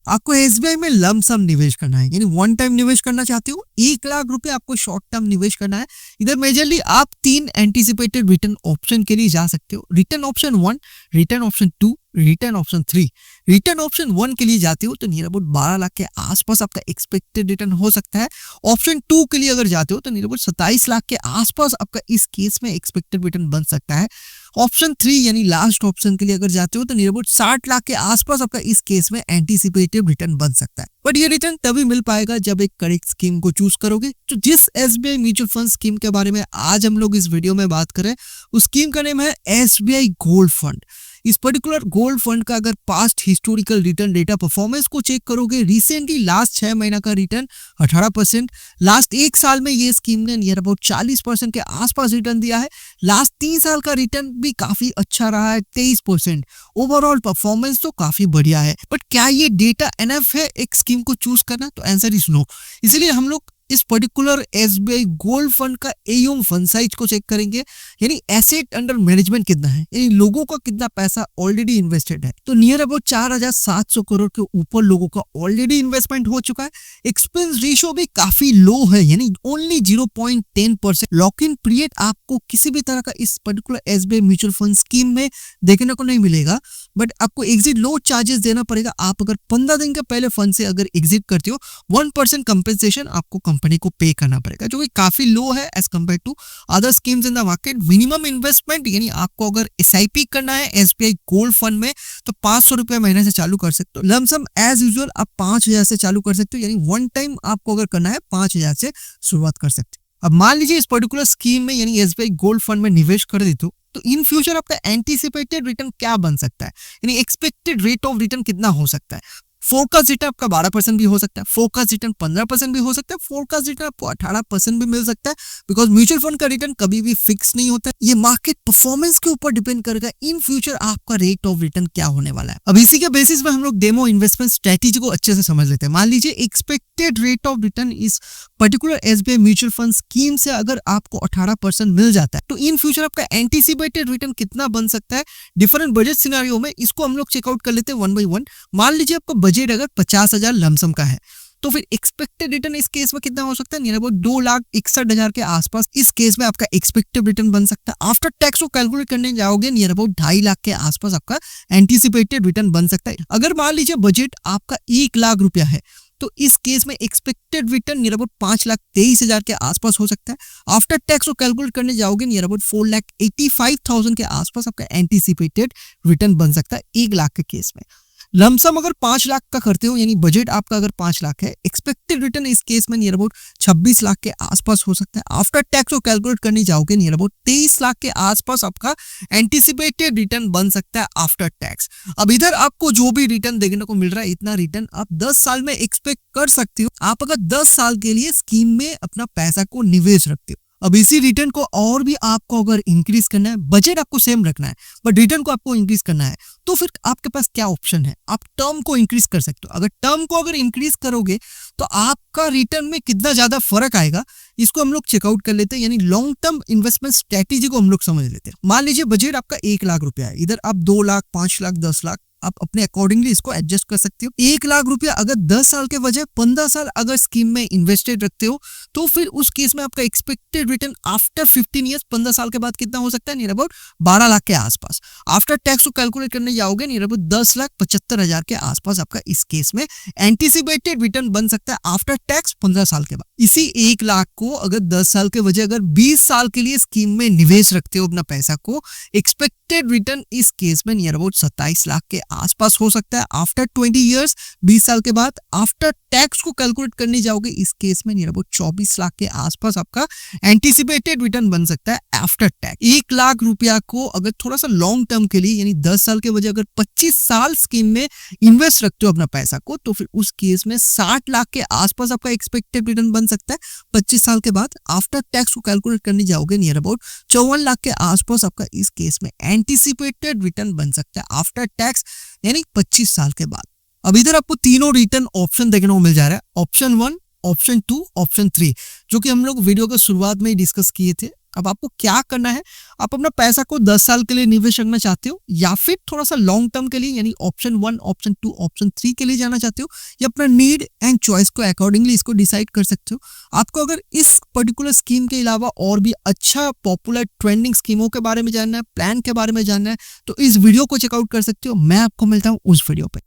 आपको एसबीआई में लम सम निवेश करना है, यानी वन टाइम निवेश करना चाहते हो, 1 लाख रुपए आपको शॉर्ट टर्म निवेश करना है। इधर मेजरली आप 3 एंटीसिपेटेड रिटर्न ऑप्शन के लिए जा सकते हो। Return option 1, return option 2, return option 3। Return option 1 के लिए जाते हो तो नियर अबाउट 12 लाख के आसपास आपका एक्सपेक्टेड रिटर्न हो सकता है। ऑप्शन 2 के लिए अगर जाते हो तो नियर अबाउट 27 लाख के आसपास आपका इस केस में एक्सपेक्टेड रिटर्न बन सकता है। ऑप्शन 3 यानी लास्ट ऑप्शन के लिए अगर जाते हो तो नियर अबाउट 60 लाख के आसपास आपका इस केस में एंटीसिपेटेड रिटर्न बन सकता है। बट ये रिटर्न तभी मिल पाएगा जब एक करेक्ट स्कीम को चूज करोगे। तो जिस एसबीआई म्यूचुअल फंड स्कीम के बारे में आज हम लोग इस वीडियो में बात करें, उस स्कीम का नेम है एसबीआई गोल्ड फंड। इस पर्टिकुलर गोल्ड फंड का अगर past historical return data performance को चेक करोगे, रिसेंटली लास्ट 6 महीना का रिटर्न 18%, लास्ट 1 साल में ये स्कीम ने नियर अबाउट 40% के आसपास रिटर्न दिया है। लास्ट 3 साल का रिटर्न भी काफी अच्छा रहा है, 23%। ओवरऑल परफॉर्मेंस तो काफी बढ़िया है। बट क्या ये डेटा एनएफ है एक स्कीम को चूज करना? तो आंसर इज नो। इसीलिए हम लोग इस पर्टिकुलर एसबीआई गोल्ड फंड का एयूएम फंड साइज को चेक करेंगे, यानी एसेट अंडर मैनेजमेंट कितना है, यानी लोगों का कितना पैसा ऑलरेडी इन्वेस्टेड है। तो नियर अबाउट 4700 करोड़ के ऊपर लोगों का ऑलरेडी इन्वेस्टमेंट हो चुका है। एक्सपेंस रेशियो भी काफी लो है, यानी ओनली 0.10%। लॉक इन पीरियड आपको किसी भी तरह का इस particular SBI mutual fund scheme में देखने को नहीं मिलेगा। बट आपको एग्जिट लो चार्जेस देना पड़ेगा। आप अगर 15 दिन के पहले फंड से अगर एग्जिट करते हो, 1% कंपेंसेशन आपको कंपनी को पे करना पड़ेगा, जो कि काफी लो है as compare to other schemes in the market. Minimum investment यानी आपको अगर एसआईपी करना है एसबीआई गोल्ड फंड में तो 500 रुपए महीने से चालू कर सकते हो। लमसम एज यूजुअल आप 5000 से चालू कर सकते हो, यानी वन टाइम आपको अगर करना है 5000 से शुरुआत कर सकते हो। अब मान लीजिए इस पर्टिकुलर स्कीम में यानी एसबीआई गोल्ड फंड में निवेश कर देते हो, तो इन फ्यूचर आपका एंटीसिपेटेड रिटर्न क्या बन सकता है, यानी एक्सपेक्टेड रेट ऑफ रिटर्न कितना हो सकता है। फोरकास्ट रिटर्न आपका 12% भी हो सकता है, फोरकास्ट रिटर्न 15% भी हो सकता है, फोरकास्ट रिटर्न आपको 18% भी मिल सकता है। बिकॉज म्यूचुअल फंड का रिटर्न कभी भी फिक्स नहीं होता है, ये मार्केट परफॉर्मेंस के ऊपर डिपेंड करेगा इन फ्यूचर आपका रेट ऑफ रिटर्न क्या होने वाला है। अब इसी के बेसिस पे हम लोग डेमो इन्वेस्टमेंट स्ट्रेटेजी को अच्छे से समझ लेते हैं। मान लीजिए एक्सपेक्टेड रेट ऑफ रिटर्न इस particular SBI mutual fund scheme से अगर आपको 18% मिल जाता है, तो इन फ्यूचर आपका एंटीसिपेटेड रिटर्न कितना बन सकता है डिफरेंट बजट सिनेरियो में, इसको हम लोग चेकआउट कर लेते हैं वन बाई वन। मान लीजिए आपका बजट अगर 50,000 लमसम का है, तो फिर एक्सपेक्टेड रिटर्न इस केस में कितना हो सकता है, नियर अबाउट 2,61,000 के आसपास इस केस में आपका एक्सपेक्टेड रिटर्न बन सकता है। आफ्टर टैक्स को कैलकुलेट करने जाओगे नियर अबाउट 2.5 लाख के आसपास आपका एंटीसिपेटेड रिटर्न बन सकता है। अगर मान लीजिए बजट आपका 1 लाख रुपया है, तो इस केस में एक्सपेक्टेड रिटर्न नियर अबाउट 5,23,000 के आसपास हो सकता है। आफ्टर टैक्स को कैलकुलेट करने जाओगे नियर अबाउट 4,85,000 के आसपास आपका एंटीसिपेटेड रिटर्न बन सकता है 1 लाख के केस में। लमसम अगर 5 लाख का करते हो, यानी बजट आपका अगर 5 लाख है, एक्सपेक्टेड रिटर्न इस केस में नियर अबाउट 26 लाख के आसपास हो सकता है। आफ्टर टैक्स को कैलकुलेट करने जाओगे नियर अबाउट 23 लाख के आसपास आपका एंटीसिपेटेड रिटर्न बन सकता है आफ्टर टैक्स। अब इधर आपको जो भी रिटर्न देखने को मिल रहा है, इतना रिटर्न आप 10 साल में एक्सपेक्ट कर सकते हो। आप अगर 10 साल के लिए स्कीम में अपना पैसा को निवेश रखते हो। अब इसी रिटर्न को और भी आपको अगर इंक्रीज करना है, बजट आपको सेम रखना है बट रिटर्न को आपको इंक्रीज करना है, तो फिर आपके पास क्या ऑप्शन है, आप टर्म को इंक्रीज कर सकते हो। अगर टर्म को अगर इंक्रीज करोगे तो आपका रिटर्न में कितना ज्यादा फर्क आएगा, इसको हम लोग चेकआउट कर लेते हैं, यानी लॉन्ग टर्म इन्वेस्टमेंट स्ट्रेटेजी को हम लोग समझ लेते हैं। मान लीजिए बजट आपका 1 लाख रुपया है, इधर आप 2 लाख, 5 लाख, 10 लाख आप अपने अकॉर्डिंगली इसको एडजस्ट कर सकते हो। 1 लाख रुपया अगर 10 साल के वजह 15 साल अगर स्कीम में इन्वेस्टेड रखते हो, तो फिर उस केस में आपका एक्सपेक्टेड रिटर्न आफ्टर 15 ईयर्स 15 साल के बाद कितना हो सकता है, नियर अबाउट 12 लाख के आसपास। आफ्टर टैक्स को कैलकुलेट करने जाओगे नियर अबाउट 10,75,000 के आसपास आपका इस केस में एंटीसिपेटेड रिटर्न बन सकता है आफ्टर टैक्स 15 साल के बाद। इसी 1 लाख को अगर 10 साल के वजह अगर 20 साल के लिए स्कीम में निवेश रखते हो अपना पैसा को, एक्सपेक्टेड रिटर्न इस केस में नियर अबाउट 27 लाख के आसपास हो सकता है आफ्टर 20 इयर्स, 20 साल के बाद। आफ्टर टैक्स को कैलकुलेट करने जाओगे इस केस में नियर अबाउट 24 लाख के आसपास आपका एंटीसिपेटेड रिटर्न बन सकता है आफ्टर टैक्स। 1 लाख रुपया को अगर थोड़ा सा लॉन्ग टर्म के लिए यानी 10 साल के वजह अगर 25 साल स्कीम में इन्वेस्ट रखते हो अपना पैसा को, तो फिर उस केस में 60 लाख के आसपास आपका एक्सपेक्टेड रिटर्न बन सकता है 25 साल के बाद। आफ्टर टैक्स को कैलकुलेट करने जाओगे नियर अबाउट 54 लाख के आसपास आपका इस केस में एंटीसिपेटेड रिटर्न बन सकता है आफ्टर टैक्स, यानी 25 साल के बाद। अब इधर आपको तीनों रिटर्न ऑप्शन देखने को मिल जा रहा है, ऑप्शन 1, ऑप्शन 2, ऑप्शन 3, जो कि हम लोग वीडियो के शुरुआत में ही डिस्कस किए थे। अब आपको क्या करना है, आप अपना पैसा को 10 साल के लिए निवेश करना चाहते हो या फिर थोड़ा सा लॉन्ग टर्म के लिए यानी ऑप्शन 1, ऑप्शन 2, ऑप्शन 3 के लिए जाना चाहते हो, या अपना नीड एंड चॉइस को अकॉर्डिंगली इसको डिसाइड कर सकते हो। आपको अगर इस पर्टिकुलर स्कीम के अलावा और भी अच्छा पॉपुलर ट्रेंडिंग स्कीमों के बारे में जानना है, प्लान के बारे में जानना है, तो इस वीडियो को चेकआउट कर सकते हो। मैं आपको मिलता हूँ उस वीडियो पे।